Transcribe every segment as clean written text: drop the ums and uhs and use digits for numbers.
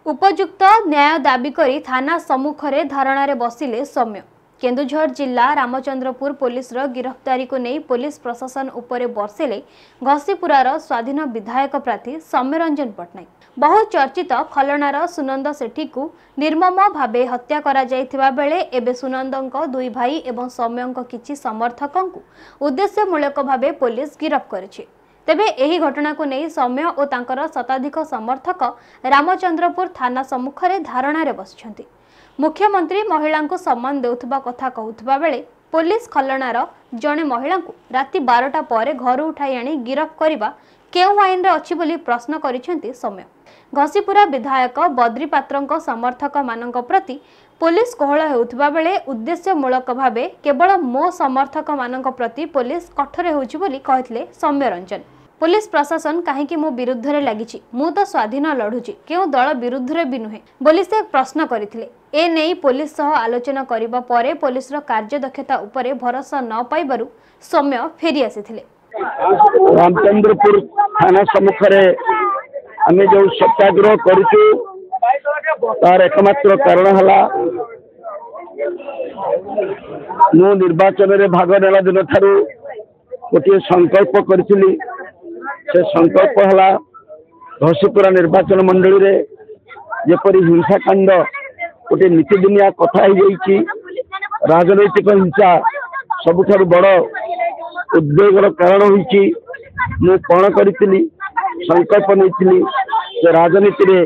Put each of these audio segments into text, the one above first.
उपयुक्त न्याय दाबी करी थाना सम्मुखरे धारणारे बसिले सौम्य। केन्दुझर जिला रामचंद्रपुर पुलिस गिरफ्तारी को नहीं पुलिस प्रशासन उपरे बर्षिले घसीपुरार स्वाधीन विधायक प्रार्थी सौम्यरंजन पट्टनायक। बहु चर्चित खलनार सुनंद सेठी को निर्मम भावे हत्या करा जायथिबा बेले एबे सुनंदଙ୍କ दुई भाई एवं सौम्यଙ୍କ किछि समर्थकଙ୍କୁ उद्देश्यमूलक भावे पुलिस गिरफ्त करिछि। तेबे एही घटना को नहीं सौम्य और तांकर शताधिक समर्थक रामचंद्रपुर थाना सम्मुखरे धारणारे बसिछन्ति। मुख्यमंत्री महिला को सम्मान देउथबा कथा कहउथबा बेले पुलिस खलनार जणे महिला को राति 12टा पर घर उठाई आनी गिरफ्त करबा केउ आईन रे अछि बोली प्रश्न करिसेंति सौम्य। घसीपुरा विधायक बद्री पात्रଙ୍କ समर्थक मानक प्रति पुलिस कोहळ हेउथबा बेले उद्देश्यमूलक भावे केवल मो समर्थक मानक प्रति पुलिस कठोर हेउछि बोली कहितले सौम्यरंजन। पुलिस प्रशासन कहीं मो विरुद्ध रे लागिछि, मु तो स्वाधीन लढुछि, केउ दल विरुद्ध रे भी नुहे बोली से प्रश्न करथिले। ए नै पुलिस सह आलोचना करिबा परे पुलिस रो कार्यदक्षता उपरे भरोसा न पाइबारु सौम्य फेरी आसीथिले। रामचंद्रपुर थाना सम्मुखरे आमे जो सत्याग्रह करिछु तार एकमात्र कारण हला मु निर्वाचन रे भाग नेला दिन थारु गोटे संकल्प करिथिली। से संकल्प हला घसीपुरा निर्वाचन मंडली रे जेपरी हिंसाकांड गोटे नीतिदिनिया कथा हो जाइछि। राजनैतिक हिंसा सबुठारु बड़ उद्वेगर कारण होइछि। मु कौन करिथिली संकल्प नैथिली जे राजनीति रे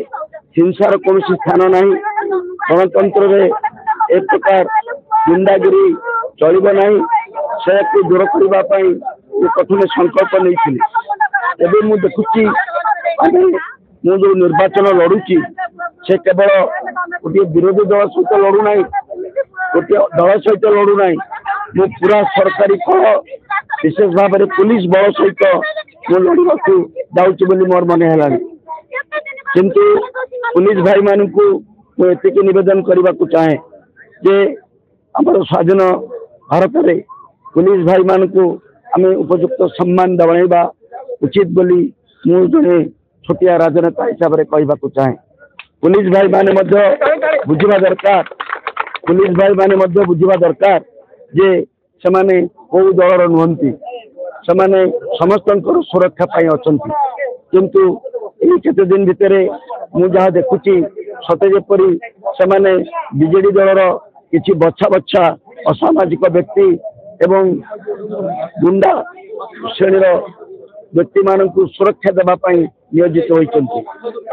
हिंसार कौन स्थान नहीं, गणतंत्र रे एक प्रकार गुंडागिरी चलिब नहीं, से दूर करबा पई कठिन संकल्प नैथिली। एबे मु देखुची मु जो निर्वाचन लड़ुची से केवल गोटे विरोधी दल सहित लड़ू ना, गोटे दल सहित लड़ू ना, मु पूरा सरकारी कल विशेष भाव में पुलिस बल सहित मु लड़वा जाऊँगी बोली मोर मन है। किंतु पुलिस भाई मान को मुझे निवेदन करने को चाहे जे आम स्वाधीन भारत में पुलिस भाई मान को आम उपयुक्त सम्मान दबाइबा उचित बोली मु जड़े छोटिया राजनेता हिसाब से कहवा को चाहे। पुलिस भाई माने बुझा दरकार, पुलिस भाई माने बुझा दरकार जे सेमाने को दलर नुहंती, सेमाने समस्त सुरक्षा पाई अछंती। किंतु एई केते दिन भितरे मु जहा देखुची सते जेपरी सेमाने बीजेडी दलर किछि बच्छा बच्छा असामाजिक व्यक्ति एवं गुंडा श्रेणीर व्यक्ति मान सुरक्षा देवाई नियोजित होती।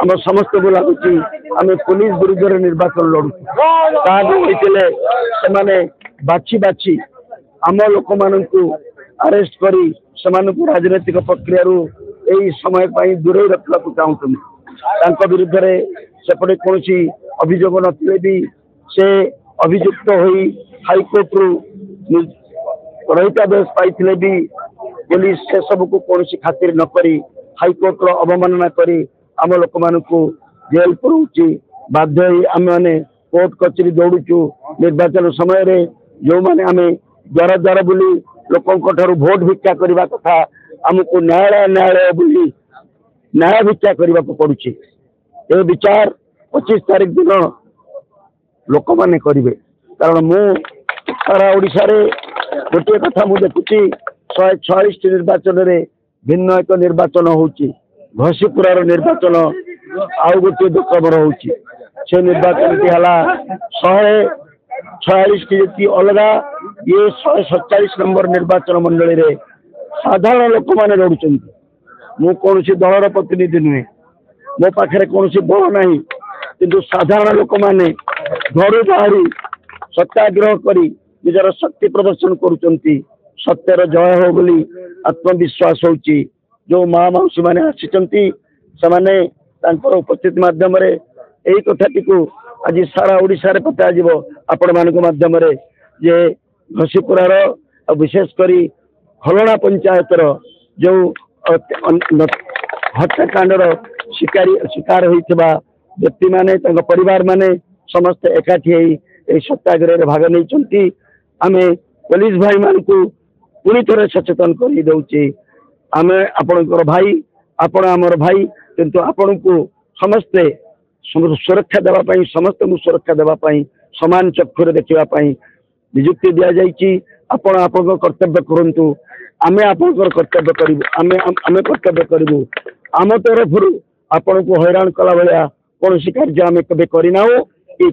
आम समस्त को लगुच आम पुलिस विरुद्ध निर्वाचन लड़ुले से बाछी बाछी आम लोक मान अरेस्ट करी राजनैतिक प्रक्रिया समय दूरे रखा चाहते विरुद्ध सेपटे कौन अभियोग नथिले भी से अभियुक्त होई हाईकोर्ट रु रहितादेश पाइथिले भी पुलिस से सब को कौन खातिर न करी हाईकोर्ट अवमानना करी आम लोक मान जेल पुरौची। बाध्य आम मैंने कोर्ट कचेरी दौड़ुचु। निर्वाचन समय रे जो मैंने आम द्वार द्वार बुली लोकों ठारू भोट भिक्षा करने कथा आमको न्यायालय न्यायालय बुली न्याय भिक्षा करने को पड़ुछि। ए विचार 25 तारीख दिन लोक मैंने करेंगे। कारण मु सारा ओडिशा रे गोटे कथा मु देखुची 146 निर्वाचन रे भिन्न एक निर्वाचन होची। घसीपुरार निर्वाचन आउ गोटे दुखबर होची। से निर्वाचन टी हला 146 की अलगा, ये 147 नंबर निर्वाचन मंडली रे साधारण लोक माने लड़ुचंती। मु कौन दलर प्रतिनिधि नुहे, मो पाखे कौन बल नहीं, किंतु साधारण लोक माने घर बाहरी सत्याग्रह करी निजर शक्ति प्रदर्शन करुचंती। सत्यर जय हो बोली आत्मविश्वास होची। जो माँ मौसी मैंने आसी उपस्थित मध्यम यही कथाटी को आज सारा ओडिशा रे पता आपण मान मध्यम जे घसीपुरार विशेषकर हलना पंचायतर जो हत्याकांडर शिकार होता व्यक्ति माने परिवार माने समस्त एकाठी सत्याग्रह भाग नहीं। आम पुलिस भाई मान को पुरी थोड़े सचेतन कर दौचे। आम आपणकर भाई, आपण आमर भाई, किंतु आपण को समस्ते सुरक्षा देवाई समस्त सुरक्षा देवाई सामान चक्षुरे देखापी निजुक्ति दि जाइए। आपण आपण कर्तव्य करूँ आमे आपण कर्तव्य करूँ आमे कर्तव्य करूँ आम तरफ आपण को हैरान कला भाया कौन कार्य आम के करना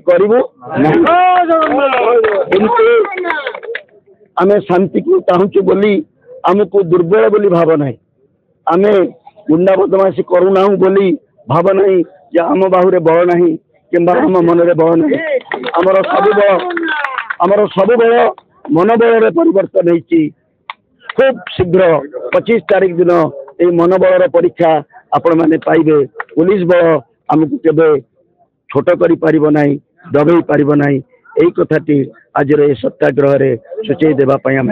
करूँ आमे शांति को चाहूँ बोली आमको दुर्बल बोली भाव ना आम गुंडा बदमाशी करूना बोली भाव ना जे आम बाहुरे बल ना कि आम मन में बल ना आमर सब बल मनोबल परिवर्तन होती खूब शीघ्र 25 तारीख दिन ये मनोबल परीक्षा आपण मैंने पाइबे। पुलिस बल आमको केबे छोट करि पारिबो नाही दबई पारिबो नाही एई कथाटी आज रे सत्याग्रह रे सूचई देबा पई हम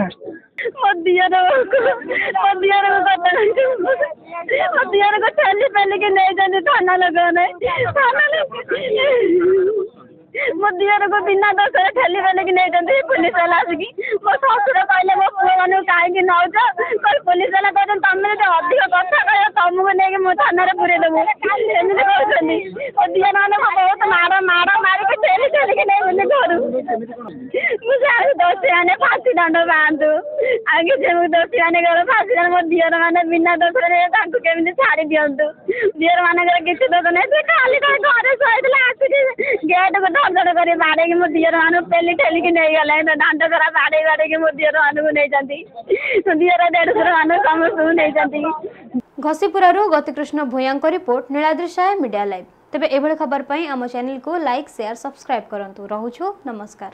मो दियर को बिना दोष ठेली बेले कि नहीं जानते पुलिस वाला आसिकी मो ससुर कहले मो पुओ माने कहीं नौच कल पुलिस वाला कहते तुम जो अधिक कथा कह तुमको नहीं मो थाना पुरे देबू एमती कहते और दियर मैंने बहुत माड़ मारिक ठेली ठेली कि नहीं बोले घर मुझे दोषी मैंने फांसी दंड पातु आगे दोषी मैंने घर फांसी दंड मो दियर मैंने बिना दोष केमी छाड़ी दिंतु दियर मानकर किसी दोष नहीं खाली घर शोला आसिक गेट को धड़ कर बाड़े मो दियर मान पेली ठेली की नहीं गला दांत करा बाड़े बाड़े मो दियर मान को नहीं जाती दियर देढ़ मान समस्त नहीं जाती। घसीपुरारू Gatikrushna Bhuyan report Niladri Sai media live. तेबे एभଳି खबर पई आम चैनल को लाइक शेयर सब्सक्राइब करंतु। रहुछु नमस्कार।